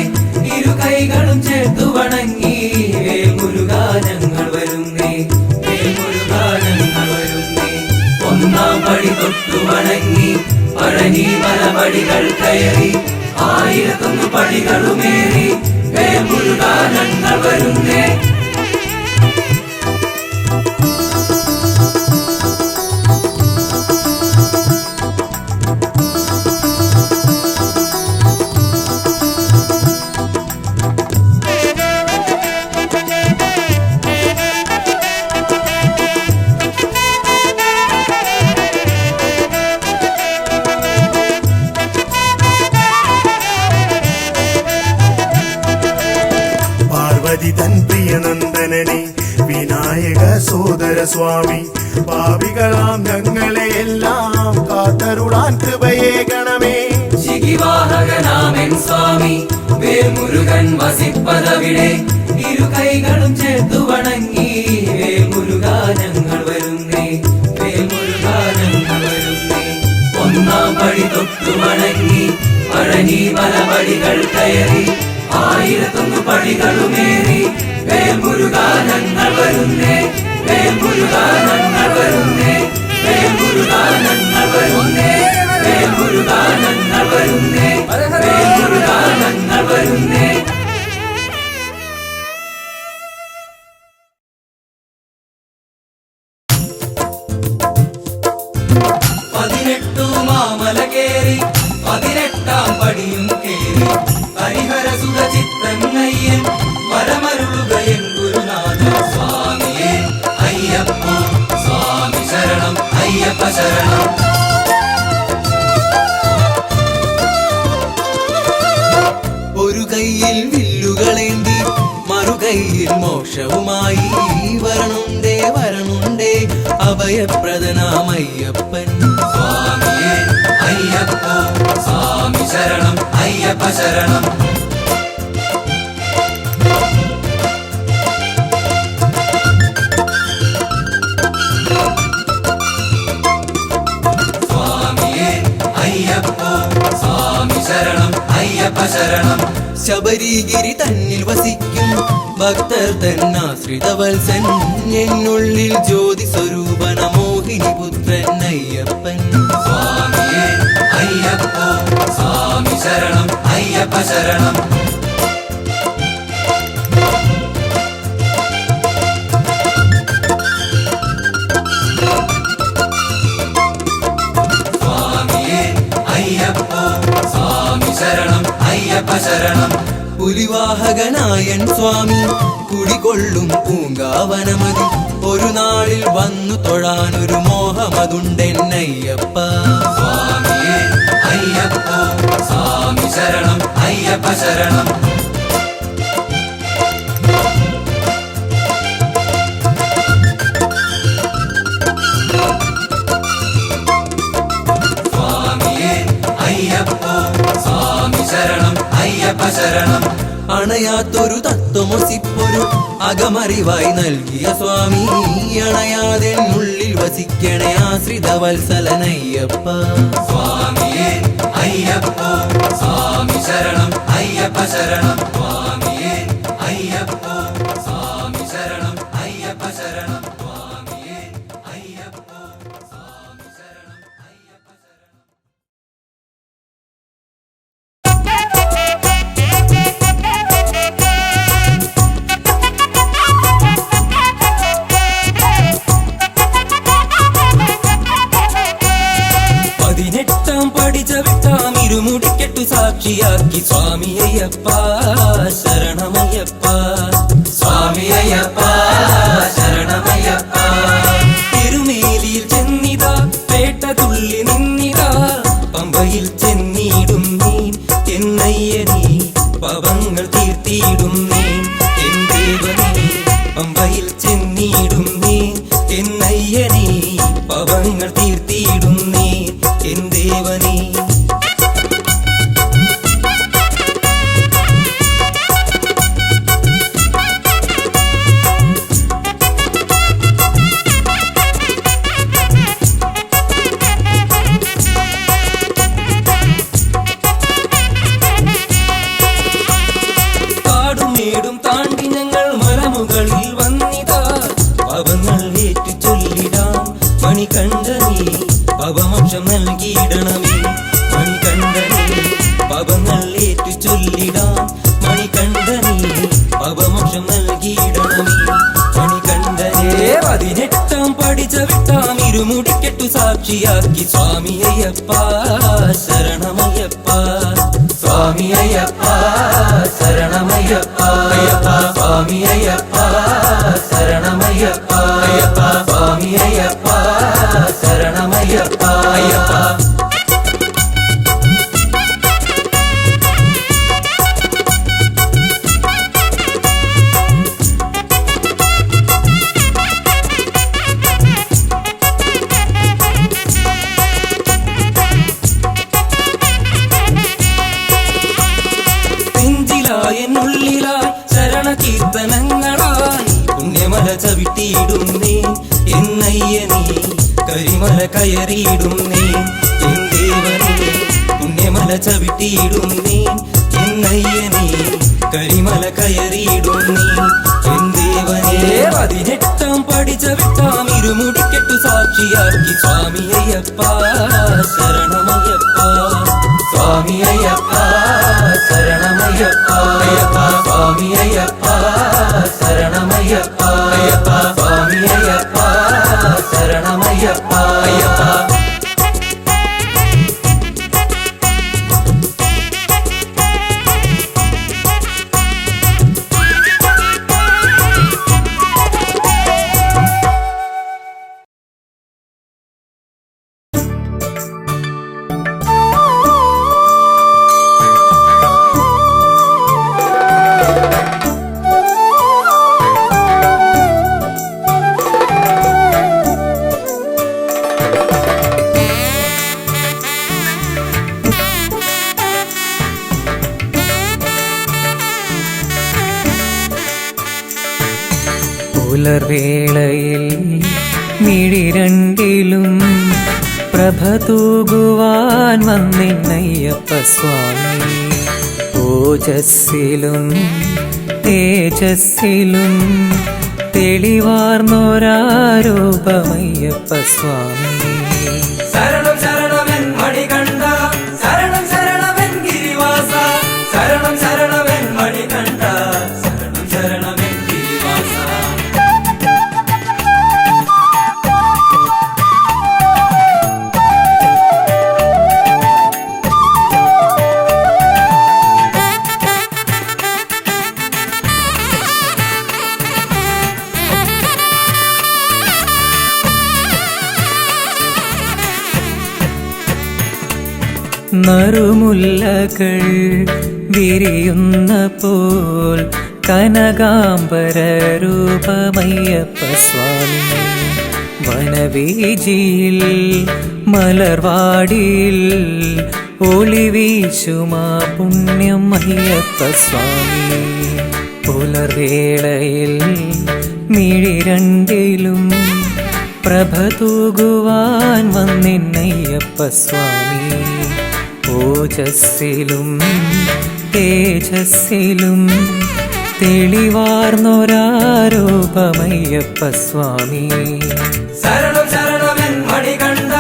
ഇരു കൈകളും ചേർത്തു വണങ്ങി വേൽമുരുകാ ഞങ്ങൾ വരുന്നേ വേൽമുരുകാ ഞങ്ങൾ വരുന്നേ ഒന്നാം പടി തൊട്ടു വണങ്ങി പഴനി മലപടികൾ കയറി 1001 പടികളുമേറി വേൽമുരുകാ ഞങ്ങൾ വരുന്നേ തൻ പ്രിയനന്ദനനെ വിനായക സോദര സ്വാമി പാപികളാം ഞങ്ങളെ എല്ലാം കാത്തരുളാൻ കൃപയേകണമേ ശിഖിവാഹകനാമൻ സ്വാമി വേൽമുരുകൻ വസിപ്പതവിടെ ഇരു കൈകളും ചേർത്തു വണങ്ങി വേൽമുരുകാ ഞങ്ങൾ വരുന്നേ വേൽമുരുകാ ഞങ്ങൾ വരുന്നേ ഒന്നാം പടി തൊട്ടു വണങ്ങി പഴനി മലപടികൾ കയറി 1001 പടികളുമേറി വേൽമുരുകാ ഞങ്ങൾ വരുന്നേ വേൽമുരുകാ ഞങ്ങൾ വരുന്നേ വേൽമുരുകാ ഞങ്ങൾ വരുന്നേ വേൽമുരുകാ ഞങ്ങൾ വരുന്നേ വേൽമുരുകാ ഞങ്ങൾ വരുന്നേ മാമല കേറി 18ാം പടിയും കേറി ഹരിഹരസുത ചിത്രങ്ങയ്യൻ വരമരുളുകയൻ ഗുരുനാഥ സ്വാമിയേ അയ്യപ്പോ സ്വാമി ശരണം അയ്യപ്പ ശരണം ഒരു കൈയിൽ വില്ലുകളേന്തി മറുകൈയിൽ മോക്ഷവുമായി വരണുണ്ടേ വരണുണ്ടേ അഭയപ്രദനാമയ്യപ്പൻ സ്വാമിയേ അയ്യപ്പോ സ്വാമി ശരണം അയ്യപ്പ ശരണം സ്വാമിയേ അയ്യപ്പോ സ്വാമി ശരണം അയ്യപ്പ ശരണം ശബരിഗിരി തന്നിൽ വസിക്കും ഭക്തർ തന്നാശ്രിതവത്സൻ എന്നുള്ളിൽ ജ്യോതി സ്വരൂപന മോഹിനി പുത്രൻ അയ്യപ്പൻ സ്വാമിയേ അയ്യപ്പോ സ്വാമി ശരണം അയ്യപ്പ ശരണം സ്വാമിയേ അയ്യപ്പോ സ്വാമി ശരണം അയ്യപ്പ ശരണം പുലിവാഹകനായൻ സ്വാമി കുടികൊള്ളും പൂങ്കാവനമതി ഒരു നാളിൽ വന്നു തൊഴാനൊരു മോഹമതുണ്ടെന്നയ്യപ്പ സ്വാമിയേ അയ്യപ്പോ സ്വാമി ശരണം അയ്യപ്പ ശരണം സ്വാമിയേ അയ്യപ്പോ സ്വാമി ശരണം അയ്യപ്പ ശരണം അണയാത്തൊരു തത്വമൊസിപ്പൊരു അകമറിവായി നൽകിയ സ്വാമി അണയാതെ ഉള്ളിൽ വസിക്കണേ ആശ്രിത വത്സലനയ്യപ്പ സ്വാമിയേ അയ്യപ്പോ സ്വാമി ശരണം അയ്യപ്പ ശരണം സ്വാമിയേ അയ്യപ്പോ സ്വാമി ശരണം അയ്യപ്പ ശരണം സ്വാമിയേ അയ്യപ്പ വതിനെട്ടാം പഠിച്ച വിട്ടാം ഇരുമുടിക്കെട്ടു സാക്ഷിയാക്കി സ്വാമി അയ്യപ്പ ശരണമയ്യപ്പ സ്വാമി അയ്യപ്പ ശരണമയ്യപ്പ തിരുമേലിയിൽ ചെന്നിതാ പേട്ട തുള്ളി നിന്നിതാ പമ്പയിൽ ചെന്നിടും നീ എന്നയ്യനീ പാപങ്ങൾ തീർത്തിയിടും നീ എൻ ദേവനീ പമ്പയിൽ ചെന്നിടും നീ എന്നയ്യനീ പാപങ്ങൾ തീർത്തിയിടും നീ എൻ ദേവനീ കാടുമേടും താണ്ടി ഞങ്ങൾ മലമുകളിൽ വന്നിതാ പാപങ്ങൾ ഏറ്റു ചൊല്ലിടാം മണികണ്ഠനീ പാപമോക്ഷം നൽകിയിടണമേ മണികണ്ഠനീ പാപങ്ങൾ ഏറ്റു ചൊല്ലിടാം മണികണ്ഠനീ പാപമോക്ഷം നൽകിയിടണമേ മണികണ്ഠനേ പതിനെട്ടാം പഠിച്ച വിട്ടാം ഇരുമുടിക്കെട്ടു സാക്ഷിയാക്കി സ്വാമി അയ്യപ്പ ശരണമയ്യപ്പ സ്വാമി അയ്യപ്പ ശരണമയ്യപ്പ അയ്യപ്പ സ്വാമി അയ്യപ്പ ശരണമയ്യപ്പ അയ്യപ്പ സ്വാമി അയ്യപ്പ ശരണമയ്യപ്പ അയ്യപ്പ ുള്ളിലായി ശരണകീർത്തനങ്ങളായി പുണ്യമല ചവിട്ടിയിടുന്നേ എന്നയ്യനീ കരിമല കയറിയിടുന്നേ എൻ ദേവനീ പുണ്യമല ചവിട്ടിയിടുന്നേ എന്നയ്യനീ കരിമല കയറിയിടുന്നേ എൻ ദേവനേ പതിനെട്ടാം പഠിച്ച വിട്ടാം ഇരുമുടിക്കെട്ടു സാക്ഷിയാക്കി സ്വാമി അയ്യപ്പ ശരണമയ്യപ്പ സ്വാമി അയ്യപ്പ ശരണമയ്യപ്പ അയ്യപ്പ സ്വാമി അയ്യപ്പ ശരണമയ്യപ്പ അയ്യപ്പ സ്വാമി അയ്യപ്പ ശരണമയ്യപ്പ അയ്യപ്പ പുലർവേളയിൽ മിഴിരണ്ടിലും പ്രഭ തൂകുവാൻ വന്നിന്നയ്യപ്പ സ്വാമി ഓജസ്സിലും തേജസ്സിലും തെളിവാർന്നൊരാരൂപമയ്യപ്പ സ്വാമി ശരണം ശരണമെൻ മണികണ്ഠ ശരണം ശരണമെൻ ഗിരിവാസ ശരണം ശരണമെൻ മണികണ്ഠ ശരണം ശരണമെൻ ഗിരിവാസ നറുമുല്ലകൾ വിരിയുന്ന പോൽ കനകാംബര രൂപമയ്യപ്പ സ്വാമി വനവീജിയിൽ മലർവാടിയിൽ ഒളിവീശുമാ പുണ്യം അയ്യപ്പ സ്വാമി പുലർവേളയിൽ മിഴിരണ്ടിലും പ്രഭ തൂകുവാൻ വന്നിന്നയ്യപ്പ സ്വാമി ഓജസ്സിലും തേജസ്സിലും തെളിവാർന്നൊരാരൂപമയ്യപ്പ സ്വാമി ശരണം ശരണമെൻ മണികണ്ഠ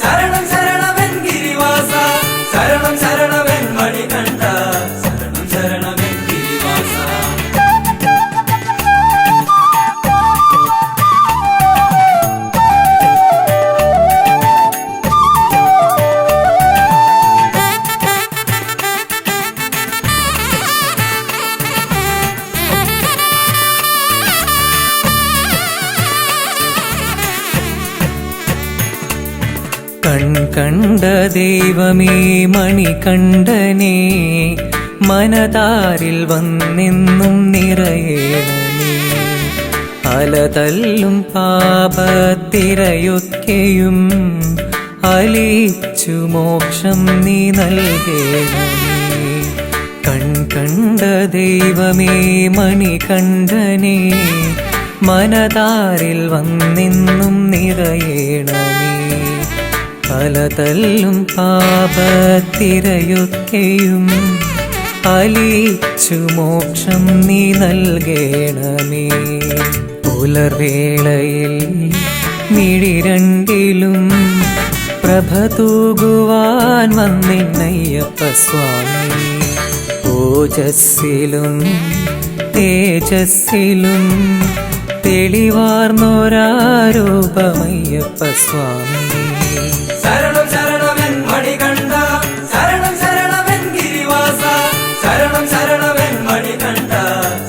ശരണം ശരണമെൻ ഗിരിവാസ ശരണം ശരണമെൻ മണികണ്ഠ ശരണം ശരണമെൻ ഗിരിവാസ കണ്ട ദൈവമേ മണികണ്ഠനേ മനതാരിൽ വന്നെന്നും നിറയേണമേ. അലതല്ലും പാപത്തിരയൊക്കെയും അലിച്ചു മോക്ഷം നീ നൽകേണമേ. കണ്ട ദൈവമേ മണികണ്ഠനേ മനതാരിൽ വന്നെന്നും നിറയേണമേ. അലതല്ലും പാപത്തിരയൊക്കെയും അലിച്ചു മോക്ഷം നീ നൽകേണമേ. പുലർവേളയിൽ മിഴിരണ്ടിലും പ്രഭ തൂകുവാൻ വന്നിന്നയ്യപ്പ സ്വാമി. ഓജസ്സിലും തേജസ്സിലും തെളിവാർന്നൊരാരൂപമയ്യപ്പ സ്വാമി. ശരണം ശരണമെൻ മണികണ്ഠ, ശരണം ശരണമെൻ ഗിരിവാസ, ശരണം ശരണമെൻ മണികണ്ഠ,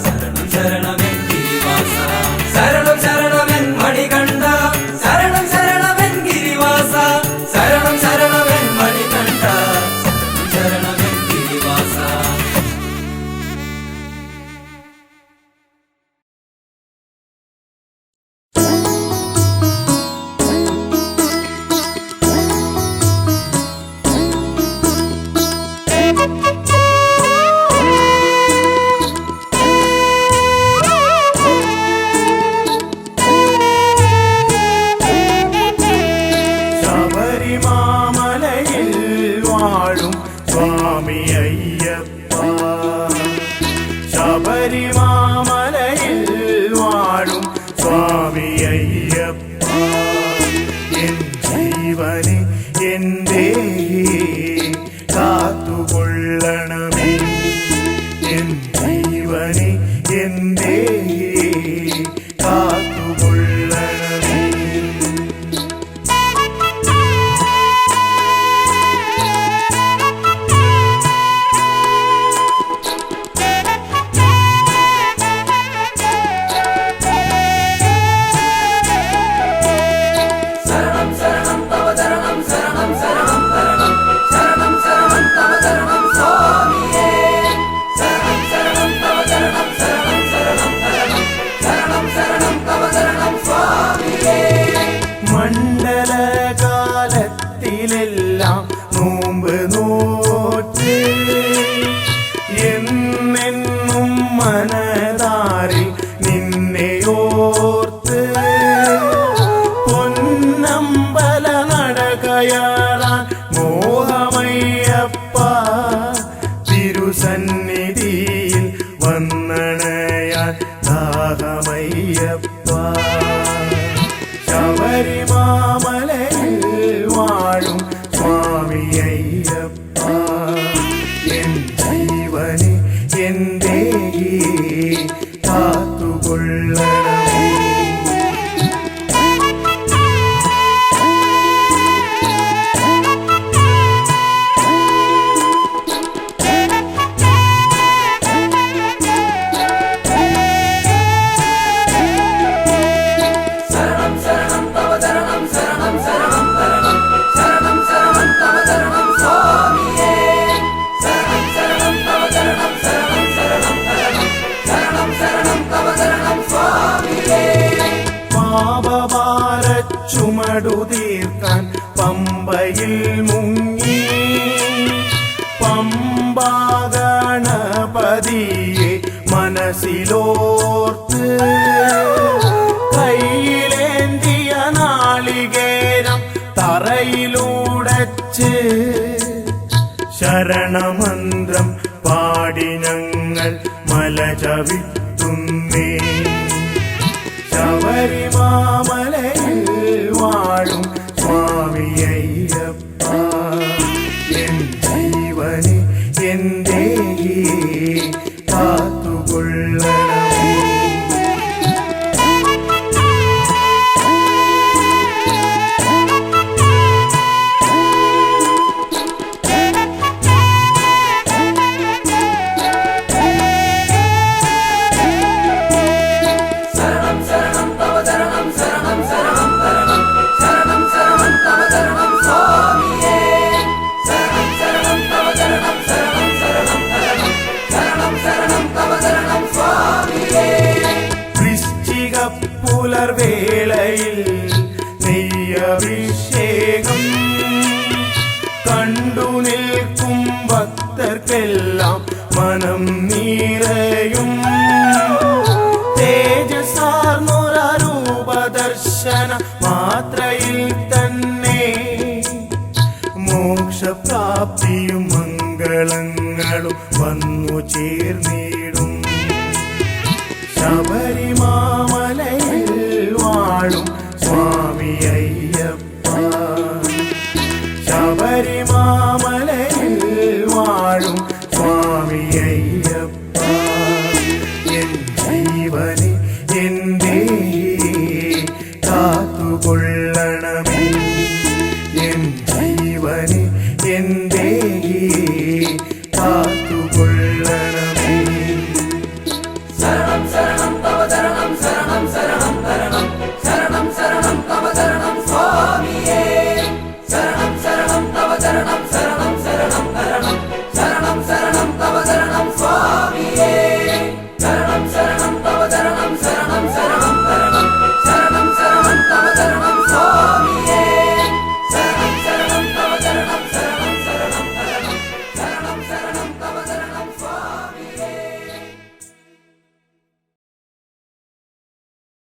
ശരണം ശരണമെൻ ഗിരിവാസ, ശരണം ശരണമെൻ മണികണ്ഠ, ശരണം ശരണമെൻ ഗിരിവാസ, ശരണം ശരണമെൻ മണികണ്ഠ, ശരണം ശരണമെൻ ഗിരിവാസ. ശബരിമാമലയിൽ വാഴും സ്വാമി അയ്യപ്പ. ശബരിമാമലയിൽ വാഴും സ്വാമി അയ്യപ്പ. എൻ ജീവനെ എൻ്റെ കാത്തുകൊള്ളണമേ. എൻ ജീവനെ എൻ്റെ കാത്തുകൊള്ളണമേ. മണ്ഡലകാലത്തിലെല്ലാം നോമ്പ് നോറ്റ് എന്നെന്നും മനതാരിൽ നിന്നെയോർത്ത് പൊന്നമ്പല നടകയറാൻ മോഹമയ്യപ്പ. തിരുസന്നിധിയിൽ വന്നണയാൻ ദാഹമയ്യപ്പ. ശബരിമാമലയിൽ വാഴും സ്വാമി അയ്യപ്പ. എൻ ജീവനെ എൻ്റെ കാത്തുകൊള്ളണമേ. പാപഭാരച്ചുമടു തീർക്കാൻ പമ്പയിൽ മുങ്ങി പമ്പാഗണപതിയെ മനസ്സിലോർത്ത് കയ്യിലേന്തിയ നാളികേരം തറയിലൂടച്ച് ശരണമന്ത്രം പാടി ഞങ്ങൾ മല ചവിട്ടുന്നേ. ശബരിമാമലയിൽ വാഴും സ്വാമി അയ്യപ്പ. എൻ ജീവനെ എൻ്റെ കാത്തുകൊള്ളണമേ. ശരണം ശരണം തവ മോക്ഷപ്രാപ്തിയും മംഗളങ്ങളും വന്നു ചേർന്നിടും. ശബരിമാമലയിൽ വാഴും സ്വാമി അയ്യപ്പ, ശബരിമാമലയിൽ വാഴും